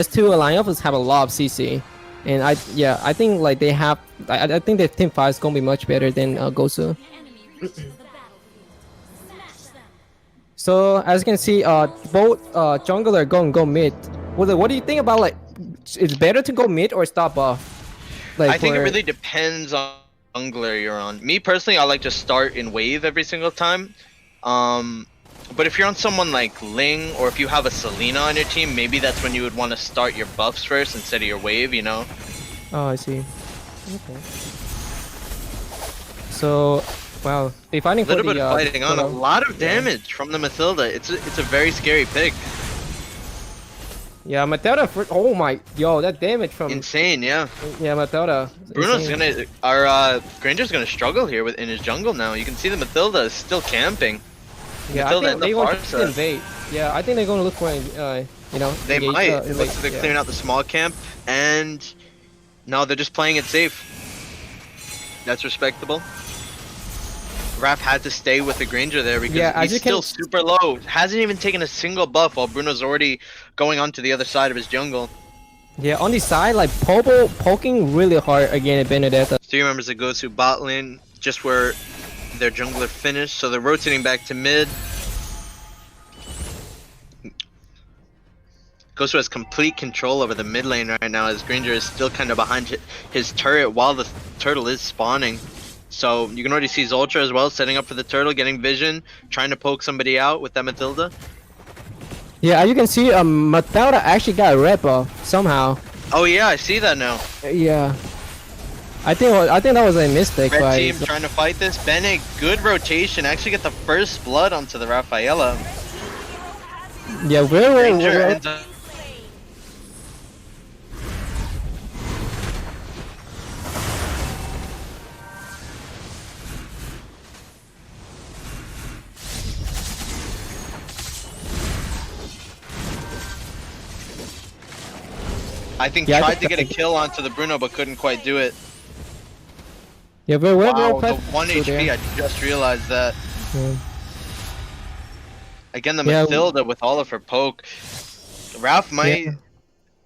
S2 lineups have a lot of CC, and I think like they have. I think their team fight is gonna be much better than Gosu. So as you can see, both jungler go mid. What do you think about like? It's better to go mid or stop buff? Like I think it really depends on jungler you're on. Me personally, I like to start in wave every single time. But if you're on someone like Ling, or if you have a Selena on your team, maybe that's when you would want to start your buffs first instead of your wave, you know? Oh, I see. Okay. So, wow, they fighting for the. A little bit of fighting on, a lot of damage from the Mathilda. It's a very scary pick. Yeah, Mathilda. Oh my, yo, that damage from. Insane, yeah. Yeah, Mathilda. Bruno's gonna, our Granger's gonna struggle here in his jungle now. You can see the Mathilda is still camping. Yeah, I think they're going to invade. Yeah, I think they're going to look for, you know. They might. It looks like they're clearing out the small camp, and no, they're just playing it safe. That's respectable. Raph had to stay with the Granger there because he's still super low. Hasn't even taken a single buff while Bruno's already going on to the other side of his jungle. Yeah, on the side, like Popo poking really hard again at Benedetta. 3 members of Gosu bot lane, just where their jungler finished, so they're rotating back to mid. Gosu has complete control over the mid lane right now, as Granger is still kind of behind his turret while the turtle is spawning. So you can already see Zoltra as well, setting up for the turtle, getting vision, trying to poke somebody out with that Mathilda. Yeah, as you can see, Mathilda actually got a red buff somehow. Oh yeah, I see that now. Yeah. I think that was a mistake. Red team trying to fight this. Bennett, good rotation. Actually get the first blood onto the Rafaela. Yeah, very well. I think tried to get a kill onto the Bruno, but couldn't quite do it. Yeah, very well. Wow, the 1 HP, I just realized that. Yeah. Again, the Mathilda with all of her poke. Raph might... Yeah.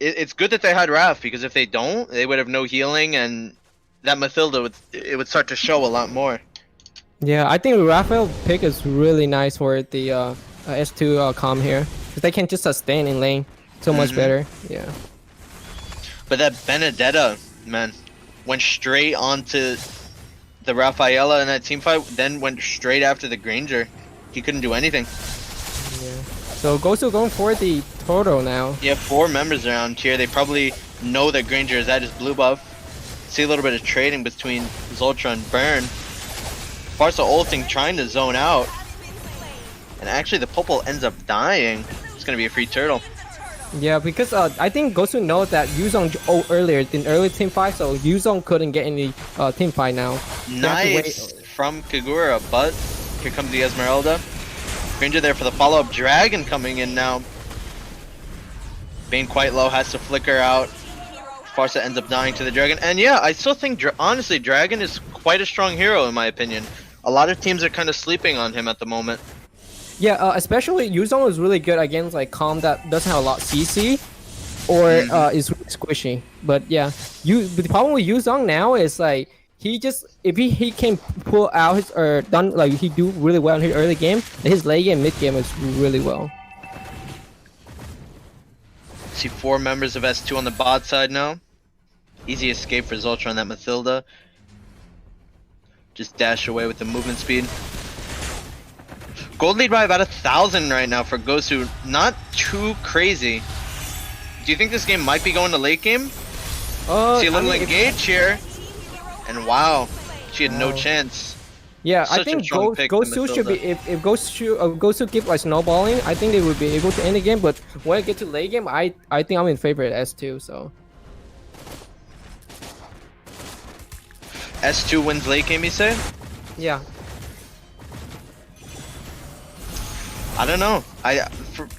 It's good that they had Raph, because if they don't, they would have no healing, and that Mathilda would start to show a lot more. Yeah, I think Raphael pick is really nice for the S2 comp here. Because they can just sustain in lane so much better. Yeah. But that Benedetta, man, went straight onto the Rafaela in that team fight, then went straight after the Granger. He couldn't do anything. Yeah. So Gosu going for the turtle now. Yeah, 4 members around here. They probably know that Granger is at his blue buff. See a little bit of trading between Zoltra and Burn. Farsa ulting, trying to zone out. And actually the Popol ends up dying. It's going to be a free turtle. Yeah, because I think Gosu knows that Yuzong earlier in early team fight, so Yuzong couldn't get any team fight now. Nice from Kagura, but here comes the Esmeralda. Granger there for the follow-up. Dragon coming in now. Being quite low, has to flicker out. Farsa ends up dying to the Dragon. And yeah, I still think, honestly, Dragon is quite a strong hero in my opinion. A lot of teams are kind of sleeping on him at the moment. Yeah, especially Yuzong is really good against like comp that doesn't have a lot CC or is really squishy. But yeah, the problem with Yuzong now is like if he can pull out his he do really well in his early game, his late game, mid game is really well. See 4 members of S2 on the bot side now. Easy escape for Zoltra on that Mathilda. Just dash away with the movement speed. Gold lead by about 1,000 right now for Gosu. Not too crazy. Do you think this game might be going to late game? See a little engage here. And wow, she had no chance. Yeah, I think Gosu should be, if Gosu keep like snowballing, I think they would be able to end the game. But when I get to late game, I think I'm in favor of S2. So S2 wins late game, you say? Yeah. I don't know.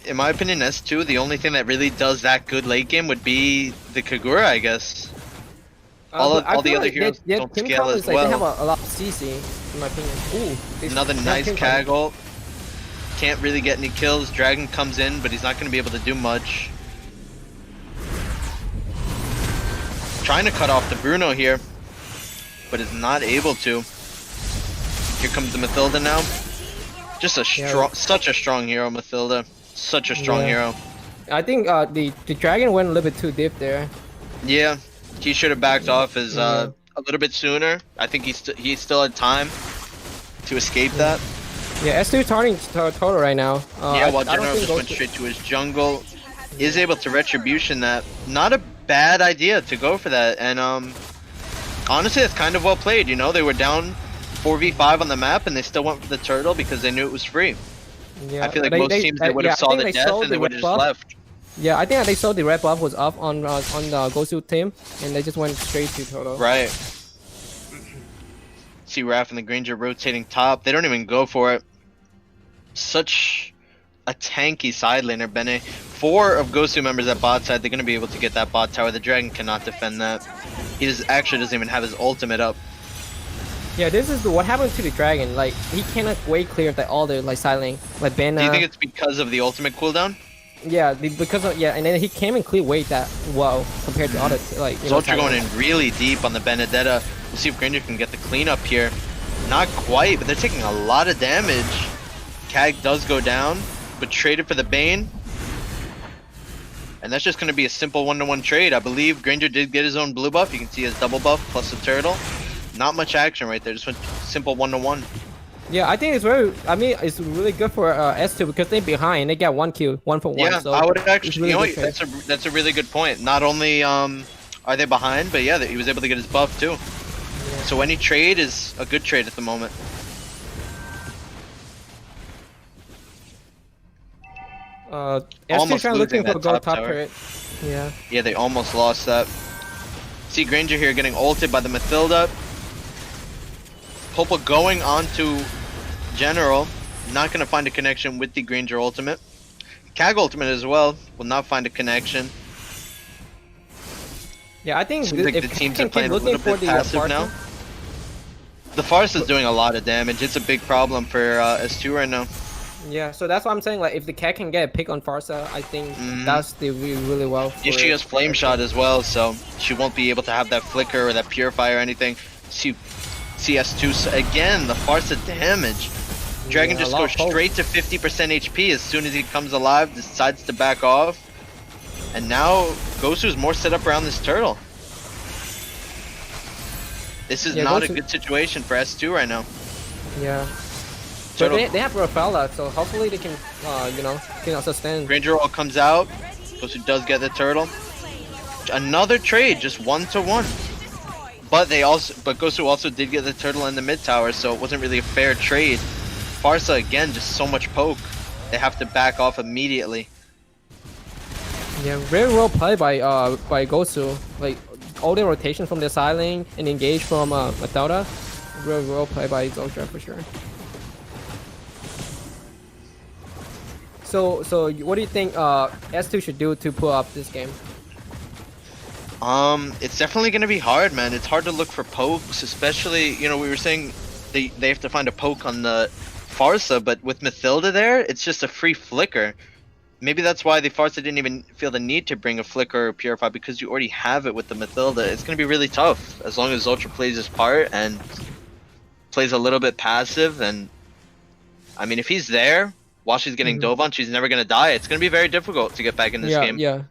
In my opinion, S2, the only thing that really does that good late game would be the Kagura, I guess. All the other heroes don't scale as well. They have a lot of CC, in my opinion. Ooh, another nice Kaggle. Can't really get any kills. Dragon comes in, but he's not going to be able to do much. trying to cut off the Bruno here, but is not able to. Here comes the Mathilda now. Just a strong, such a strong hero, Mathilda. Such a strong hero. I think the dragon went a little bit too deep there. Yeah, he should have backed off as a little bit sooner. I think he still had time to escape that. Yeah, S2 targeting total right now. Yeah, while General just went straight to his jungle, is able to retribution that. Not a bad idea to go for that, and honestly, it's kind of well played. You know, they were down 4v5 on the map, and they still went for the turtle because they knew it was free. Yeah, I feel like most teams they would have saw the death and they would have just left. Yeah, I think they saw the red buff was up on the Gosu team, and they just went straight to total. Right. See Raph and the Granger rotating top. They don't even go for it. Such a tanky side laner, Bene. 4 of Gosu members at bot side. They're going to be able to get that bot tower. The Dragon cannot defend that. He actually doesn't even have his ultimate up. Yeah, this is what happened to the Dragon. Like, he cannot way clear that all the like side lane. Like Ben. Do you think it's because of the ultimate cooldown? Yeah, because of and then he came and clear weight that well compared to other like. Zultra going in really deep on the Benedetta. We'll see if Granger can get the cleanup here. Not quite, but they're taking a lot of damage. Kag does go down, but traded for the Bane. And that's just going to be a simple 1-to-1 trade. I believe Granger did get his own blue buff. You can see his double buff plus the turtle. Not much action right there. Just went simple 1-to-1. Yeah, I think it's very. I mean, it's really good for S2 because they're behind. They got 1 kill, 1 for 1. Yeah, so I would actually. Really that's a really good point. Not only are they behind, but yeah, he was able to get his buff too. Yeah. So any trade is a good trade at the moment. S2 trying looking for gold top turret. Yeah. Yeah, they almost lost that. See Granger here getting ulted by the Mathilda. Popa going on to General. Not going to find a connection with the Granger ultimate. Kag ultimate as well. Will not find a connection. Yeah, I think the teams are playing a little bit passive now. The Farce is doing a lot of damage. It's a big problem for S2 right now. Yeah, so that's why I'm saying, like, if the cat can get a pick on Farsa, I think that's the really well. Yeah, she has Flame Shot as well, so she won't be able to have that Flicker or that Purify or anything. CS2 again, the Farsa damage. Dragon just goes straight to 50% HP as soon as he comes alive, decides to back off. And now Gosu's more set up around this turtle. This is not a good situation for S2 right now. Yeah. But they have Rafaela, so hopefully they can, sustain. Granger all comes out. Gosu does get the turtle. Another trade, just 1-to-1. But Gosu also did get the turtle in the mid tower, so it wasn't really a fair trade. Farsa again, just so much poke. They have to back off immediately. Yeah, very well played by Gosu. Like all the rotation from the side lane and engage from Mathilda. Very well played by Zultra for sure. So what do you think S2 should do to pull up this game? It's definitely gonna be hard, man. It's hard to look for pokes, especially, we were saying they have to find a poke on the Farsa, but with Mathilda there, it's just a free flicker. Maybe that's why the Farsa didn't even feel the need to bring a flicker or Purify, because you already have it with the Mathilda. It's gonna be really tough as long as Zultra plays his part and plays a little bit passive. And I mean, if he's there while she's getting dove on, she's never gonna die. It's gonna be very difficult to get back in this game. Yeah.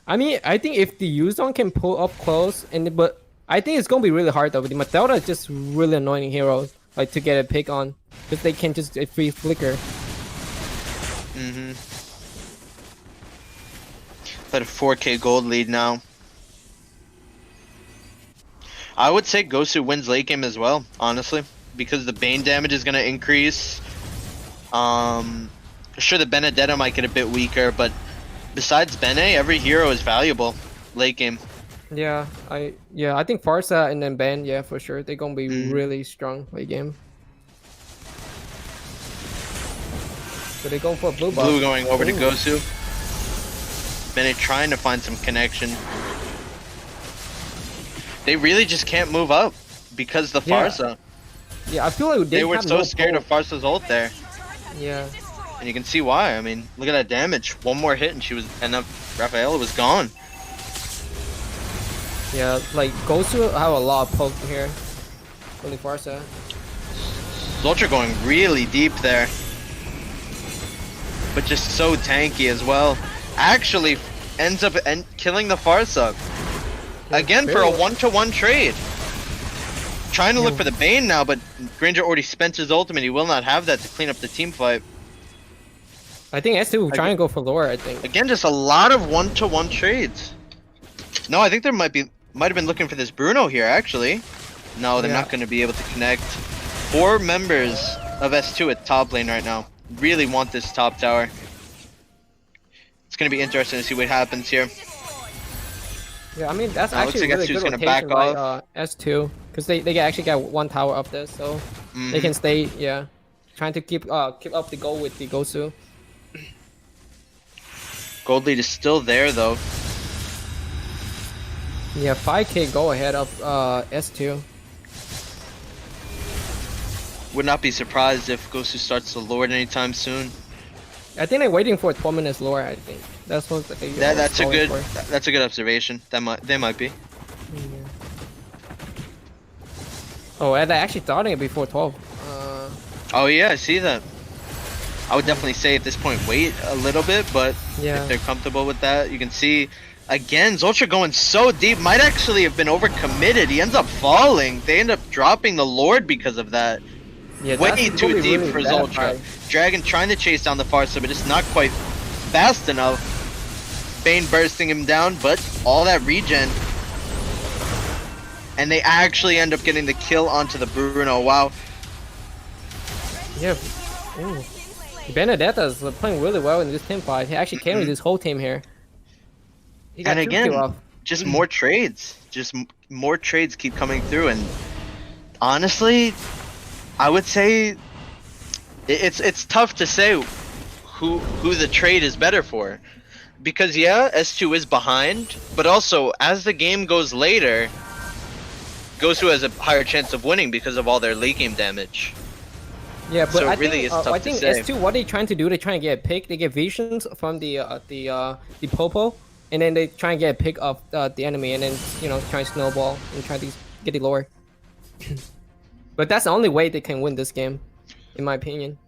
I mean, I think if the Yuzong can pull up close, but I think it's gonna be really hard though. But the Mathilda is just really annoying heroes, like to get a pick on, because they can just free flicker. But a 4K gold lead now. I would say Gosu wins late game as well, honestly, because the Bane damage is gonna increase. Sure, the Benedetta might get a bit weaker, but besides Bene, every hero is valuable late game. Yeah, I think Farsa and then Ben, yeah, for sure, they're gonna be really strong late game. So they're going for a blue buff. Blue going over to Gosu. Bene trying to find some connection. They really just can't move up because the Farsa. Yeah, I feel like they were so scared of Farsa's ult there. Yeah. And you can see why. I mean, look at that damage. One more hit and then Rafaela was gone. Yeah, like Gosu have a lot of poke here. Really Farsa. Zultra going really deep there. But just so tanky as well. Actually ends up killing the Farsa. Again for a 1-to-1 trade. Trying to look for the Bane now, but Granger already spent his ultimate. He will not have that to clean up the team fight. I think S2 will try and go for lore, I think. Again, just a lot of 1-to-1 trades. No, I think there might have been looking for this Bruno here, actually. No, they're not going to be able to connect. 4 members of S2 at top lane right now. Really want this top tower. It's going to be interesting to see what happens here. Yeah, I mean, that's actually really good rotation back by S2. Because they actually get 1 tower of this, so they can stay, trying to keep up the goal with the Gosu. Gold lead is still there, though. Yeah, 5k go ahead of S2. Would not be surprised if Gosu starts to lord anytime soon. I think they're waiting for a 12 minutes lore, I think. That's what that's a good observation. They might be. Yeah. Oh, and they're actually starting it before 12. Oh yeah, I see that. I would definitely say at this point wait a little bit, but if they're comfortable with that, you can see again Zultra going so deep. Might actually have been overcommitted. He ends up falling. They end up dropping the Lord because of that. Yeah, way too deep for Zultra. Dragon trying to chase down the Farsa, but it's not quite fast enough. Bane bursting him down, but all that regen. And they actually end up getting the kill onto the Bruno. Wow. Yeah. Ooh. Benedetta's playing really well in this team fight. He actually carried this whole team here. He got and again, just more trades. Just more trades keep coming through. And honestly, I would say it's tough to say who the trade is better for. Because yeah, S2 is behind, but also as the game goes later, Gosu has a higher chance of winning because of all their late game damage. Yeah, but so I really think, it's tough I think to say. S2, what they're trying to do, they're trying to get a pick. They get visions from the Popo, and then they try and get a pick of the enemy, and then try and snowball and try to get the lore. But that's the only way they can win this game, in my opinion.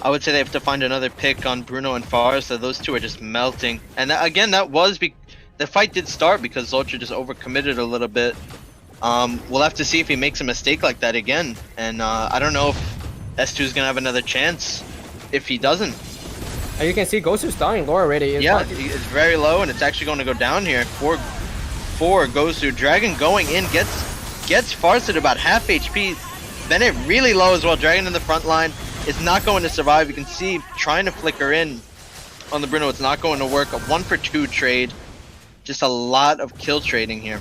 I would say they have to find another pick on Bruno and Farsa. Those two are just melting. And again, that was the fight did start because Zultra just overcommitted a little bit. We'll have to see if he makes a mistake like that again. And I don't know if S2 is gonna have another chance if he doesn't. And you can see Gosu's starting lore already. It's very low, and it's actually going to go down here for Gosu. Dragon going in gets Farsa at about half HP. Bennett really low as well. Dragon in the front line. Is not going to survive. You can see trying to flicker in on the Bruno. It's not going to work. A 1-for-2 trade. Just a lot of kill trading here.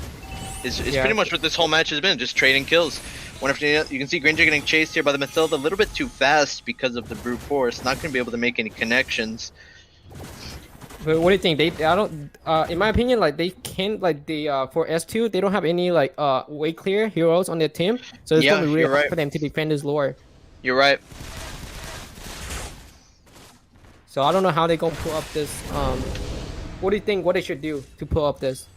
Is pretty much what this whole match has been. Just trading kills. You can see Granger getting chased here by the Mathilda a little bit too fast because of the brute force. Not going to be able to make any connections. But what do you think? I don't. In my opinion, like they can't for S2, they don't have any way clear heroes on their team. So it's going to be really hard for them to defend this lore. You're right. So I don't know how they're gonna pull up this. What do you think? What they should do to pull up this?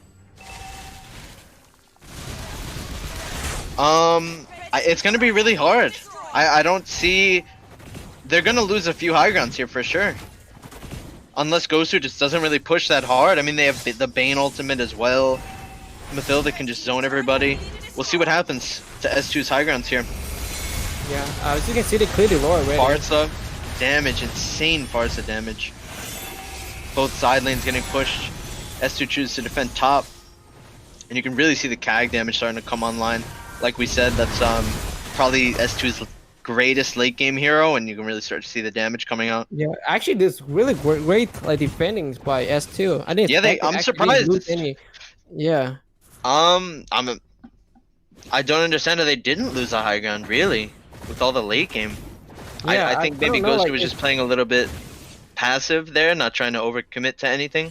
It's gonna be really hard. I don't see. They're gonna lose a few high grounds here for sure. Unless Gosu just doesn't really push that hard. I mean, they have the Bane ultimate as well. Mathilda can just zone everybody. We'll see what happens to S2's high grounds here. Yeah, as you can see, they cleared the lore already. Farsa damage, insane Farsa damage. Both side lanes getting pushed. S2 chooses to defend top. And you can really see the CAG damage starting to come online. Like we said, that's probably S2's greatest late game hero, and you can really start to see the damage coming out. Yeah, actually, this really great defending by S2. I didn't. Yeah, I'm surprised. Lose any. Yeah. I don't understand how they didn't lose a high ground, really, with all the late game. Yeah, I think maybe Gosu was just playing a little bit passive there, not trying to overcommit to anything.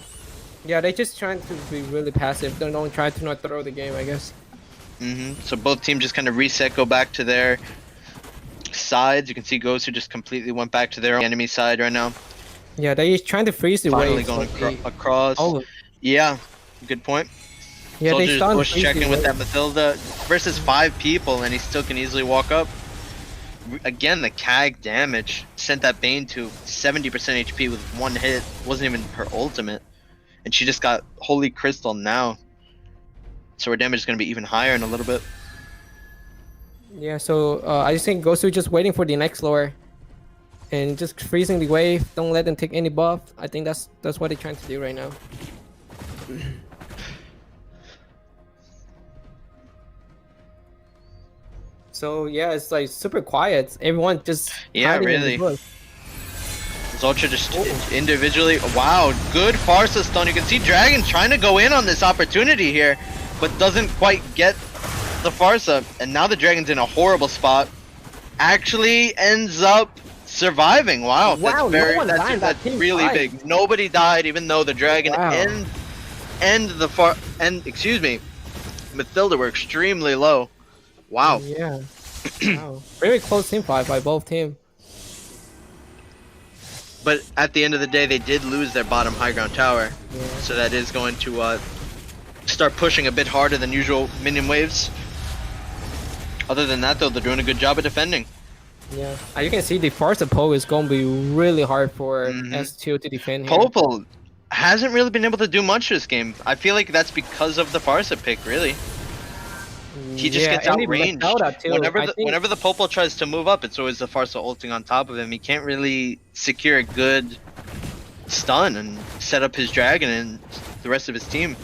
Yeah, they just trying to be really passive. They don't try to not throw the game, I guess. So both teams just kind of reset, go back to their sides. You can see Gosu just completely went back to their enemy side right now. Yeah, they're trying to freeze the Finally wave. going So across. oh, Yeah, good point. yeah, they Soldiers stunned bush freeze the checking with that wave. Mathilda versus 5 people, and he still can easily walk up. Again, the CAG damage sent that Bane to 70% HP with 1 hit. Wasn't even her ultimate. And she just got Holy Crystal now. So her damage is going to be even higher in a little bit. Yeah, so I just think Gosu just waiting for the next lore. And just freezing the wave. Don't let them take any buff. I think that's what they're trying to do right now. So yeah, it's like super quiet. Everyone just hiding in the bush. Zultra just individually. Wow, good Farsa stun. You can see Dragon trying to go in on this opportunity here, but doesn't quite get the Farsa. And now the Dragon's in a horrible spot. Actually ends up surviving. Wow, that's really big. Nobody died, even though the Dragon and Mathilda were extremely low. Wow. Yeah. Wow. Very close team fight by both teams. But at the end of the day, they did lose their bottom high ground tower. Yeah. So that is going to start pushing a bit harder than usual minion waves. Other than that, though, they're doing a good job of defending. Yeah. As you can see, the Farsa Poe is going to be really hard for S2 to defend here. Popol hasn't really been able to do much this game. I feel like that's because of the Farsa pick, really. He just gets outranged. Whenever the Popol tries to move up, it's always the Farsa ulting on top of him. He can't really secure a good stun and set up his Dragon and the rest of his team.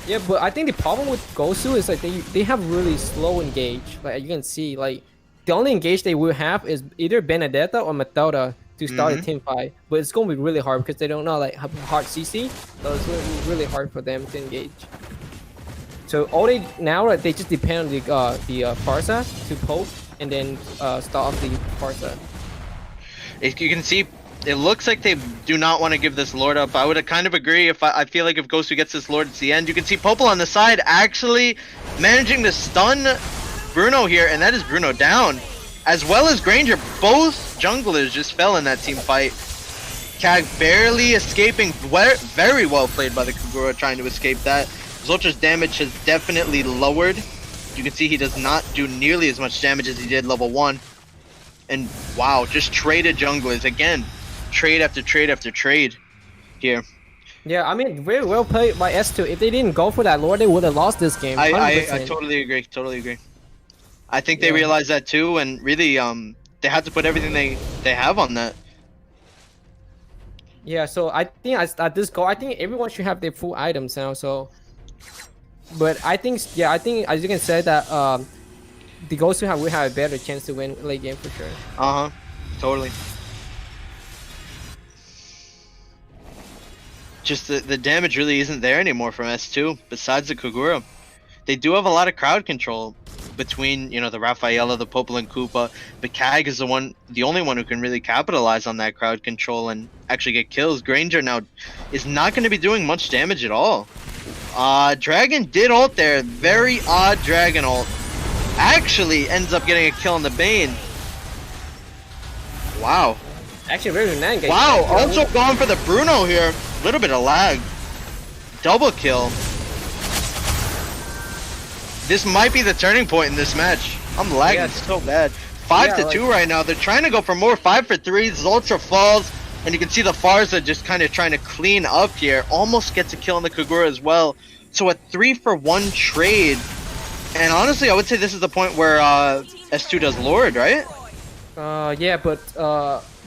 Yeah, but I think the problem with Gosu is like they have really slow engage. Like you can see, like the only engage they will have is either Benedetta or Mathilda to start a team fight. But it's gonna be really hard because they don't know like have hard CC, so it's really hard for them to engage. So all they now they just depend on the Farsa to poke and then start off the Farsa. If you can see, it looks like they do not want to give this Lord up. I would kind of agree. If I feel like if Gosu gets this Lord, it's the end. You can see Popol on the side actually managing to stun Bruno here, and that is Bruno down, as well as Granger. Both junglers just fell in that team fight. CAG barely escaping. Very well played by the Kagura trying to escape that. Zultra's damage has definitely lowered. You can see he does not do nearly as much damage as he did level 1. And wow, just traded junglers again. Trade after trade after trade here. Yeah, I mean, very well played by S2. If they didn't go for that Lord, they would have lost this game. I totally agree. Totally agree. I think they realized that too, and really, they had to put everything they have on that. Yeah, so I think at this goal, I think everyone should have their full items now. So, but I think as you can say that the Gosu will have a better chance to win late game for sure. Totally. Just the damage really isn't there anymore from S2. Besides the Kagura, they do have a lot of crowd control between the Rafaela, the Popol, and Koopa. But CAG is the only one who can really capitalize on that crowd control and actually get kills. Granger now is not going to be doing much damage at all. Dragon did ult there. Very odd Dragon ult. Actually ends up getting a kill on the Bane. Wow. Actually, very nice. Wow, also going for the Bruno here. Little bit of lag. Double kill. This might be the turning point in this match. I'm lagging so bad. 5-2 right now. They're trying to go for more. 5 for 3. Zultra falls. And you can see the Farsa just kind of trying to clean up here. Almost gets a kill on the Kagura as well. So a 3-for-1 trade. And honestly, I would say this is the point where S2 does Lord, right? Yeah, but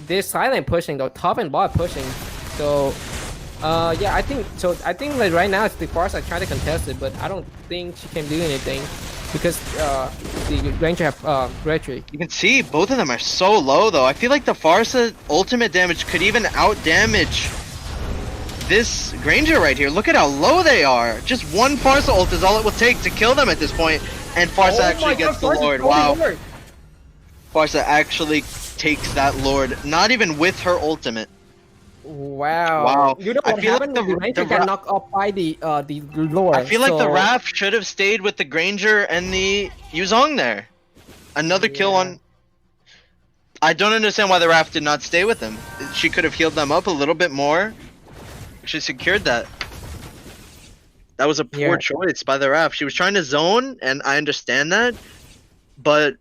they're silent pushing though. Top and bot pushing. So yeah, I think like right now it's the Farsa trying to contest it, but I don't think she can do anything because the Ranger have retreat. You can see both of them are so low though. I feel like the Farsa ultimate damage could even out damage this Granger right here. Look at how low they are. Just one Farsa ult is all it will take to kill them at this point, and Farsa actually gets the Lord. Wow. Farsa actually takes that Lord, not even with her ultimate. Wow. You know what happened? The Ranger got knocked up by the Lord. I feel like the Raph should have stayed with the Granger and the Yuzong there. Another kill on. I don't understand why the Raph did not stay with him. she could have healed them up a little bit more. She secured that. That was a poor choice by the ref. She was trying to zone, and I understand that, but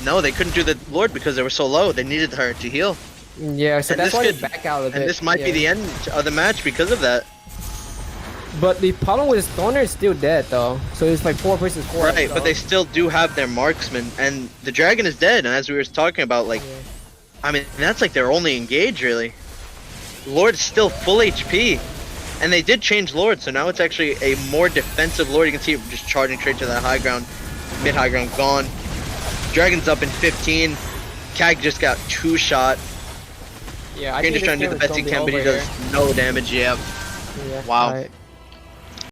no, they couldn't do the Lord because they were so low. They needed her to heal. Yeah, so that's why they back out of it. And this might be the end of the match because of that. But the problem with Stoner is still dead though, so it's like 4 versus 4. Right, but they still do have their marksman, and the dragon is dead. And as we were talking about, like, I mean, that's like their only engage really. Lord's still full HP, and they did change Lord, so now it's actually a more defensive Lord. You can see it just charging straight to that high ground, mid high ground gone. Dragon's up in 15. Kag just got 2 shot. Yeah, I think just trying to do the best he can, but he does no damage. Yeah. Wow. Right.